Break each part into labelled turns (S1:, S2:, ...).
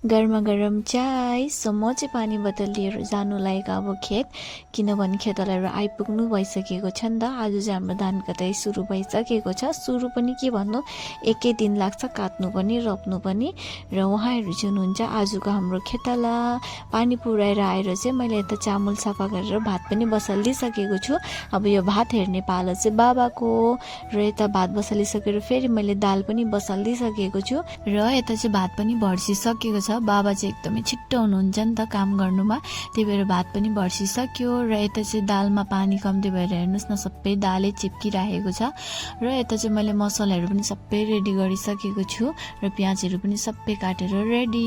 S1: गरमा गरम चाय। सो म चाहिँ पानी बोतल लिएर जानु लागेको अब खेत, किनभने खेतलाहरू आइपुग्नु भइसकेको छ नि त। आज चाहिँ हाम्रो धान कटाइ सुरु भइसकेको छ। सुरु पनि के भन्नु, एकै दिन लाग्छ काट्नु पनि रोप्नु पनि। र उहाँहरू चाहिँ हुनुहुन्छ आजको हाम्रो खेतला। पानी पुऱ्याएर आएर चाहिँ मैले यता चामल सफा गरेर भात पनि बसालिदिइसकेको छु। अब यो भात हेर्ने पालो चाहिँ बाबाको। र यता भात बसालिसकेर फेरि मैले दाल पनि बसालिदिइसकेको छु। र यता चाहिँ भात पनि भर्सिसकेको छ। बाबा चाहिँ एकदमै छिट्टो हुनुहुन्छ नि त काम गर्नुमा, त्यही भएर भात पनि भर्सिसक्यो। र यता चाहिँ दालमा पानी कम्ती भएर हेर्नुहोस् न, सबै दालै चिप्किरहेको छ। र यता चाहिँ मैले मसलाहरू पनि सबै रेडी गरिसकेको छु र प्याजहरू पनि सबै काटेर रेडी।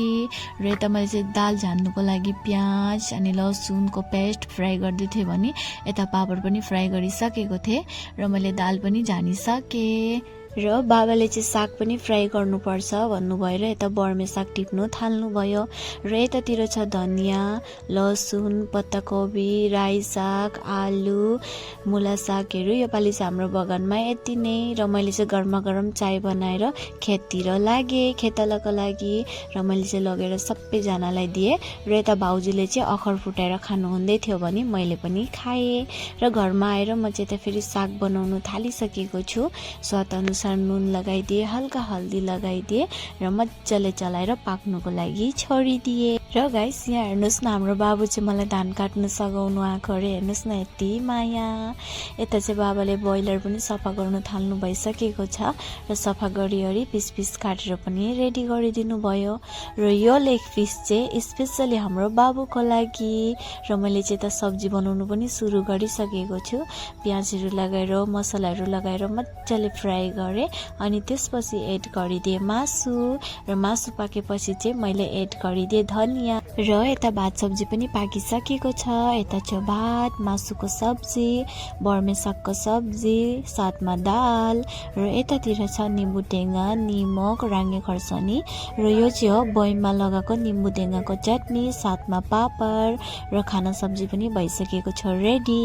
S1: र यता मैले चाहिँ दाल झान्नुको लागि प्याज अनि लसुनको पेस्ट फ्राई गर्दै थिएँ भने यता पापड पनि फ्राई गरिसकेको थिएँ र मैले दाल पनि झानिसकेँ। र बाबाले चाहिँ साग पनि फ्राई गर्नुपर्छ भन्नुभयो र यता बर्मे साग टिप्नु थाल्नुभयो। र यतातिर छ धनियाँ, लसुन, पत्ताकोबी, राई साग, आलु, मुला सागहरू। योपालि चाहिँ हाम्रो बगानमा यति नै। र मैले चाहिँ गरमा गरम चाय बनाएर खेततिर लागेँ खेतलाको लागि। र मैले चाहिँ लगेर सबैजनालाई दिएँ। र यता भाउजूले चाहिँ अखर फुटाएर खानुहुँदै थियो भने मैले पनि खाएँ। र घरमा आएर म चाहिँ यता फेरि साग बनाउनु थालिसकेको छु। स्वाद अनुसार नुन लगाइदिए, हल्का हल्दी लगाइदिए र मजाले चलाएर पाक्नुको लागि छोडिदिए। र गाइस यहाँ हेर्नुहोस् न, हाम्रो बाबु चाहिँ मलाई धान काट्नु सघाउनु आएको अरे। हेर्नुहोस् न यति माया। यता चाहिँ बाबाले ब्रोइलर पनि सफा गर्नु थाल्नु भइसकेको छ र सफा गरिवरी पिस पिस काटेर पनि रेडी गरिदिनु भयो। र यो लेग पिस चाहिँ स्पेसली हाम्रो बाबुको लागि। र मैले चाहिँ यता सब्जी बनाउनु पनि सुरु गरिसकेको छु। प्याजहरू लगाएर मसलाहरू लगाएर मजाले फ्राई गरेँ अनि त्यसपछि एड गरिदिएँ मासु। र मासु पाकेपछि चाहिँ मैले एड गरिदिएँ धनियाँ। र यता भात सब्जी पनि पाकिसकेको छ। यता छ भात, मासुको सब्जी, बर्मे सागको सब्जी, साथमा दाल। र यतातिर छ निम्बु टेङ्गा, निमक, राङ्गे खर्सानी। र यो चाहिँ हो बयममा लगाएको निम्बु टेङ्गाको चटनी, साथमा पापड। र खाना सब्जी पनि भइसकेको छ रेडी।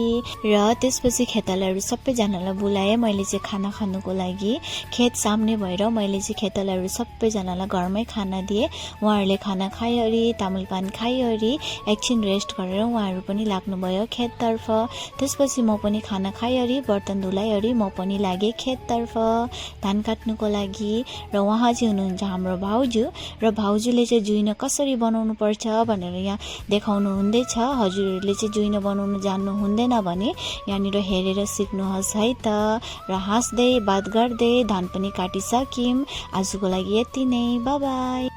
S1: र त्यसपछि खेतालाहरू सबैजनालाई बोलाएँ मैले चाहिँ खाना खानुको लागि। खेत सामने भएर मैले चाहिँ खेतालाहरू सबैजनालाई घरमै खाना दिएँ। उहाँहरूले खाना खाइवरी, तामुल पान खाइवरी एकछिन रेस्ट गरेर उहाँहरू पनि लाग्नुभयो खेततर्फ। त्यसपछि म पनि खाना खाइवरी, बर्तन धुलाइवरी म पनि लागेँ खेततर्फ धान काट्नुको लागि। र उहाँ चाहिँ हुनुहुन्छ हाम्रो भाउजू। र भाउजूले चाहिँ जुइनो कसरी बनाउनु पर्छ भनेर यहाँ देखाउनु हुँदैछ। हजुरहरूले चाहिँ जुइनो बनाउनु जान्नु हुँदैन भने यहाँनिर हेरेर सिक्नुहोस् है त। र हाँस्दै बात गर्दै धान पनि काटिसक्यौँ। आजको लागि यति नै, बाइ बाइ।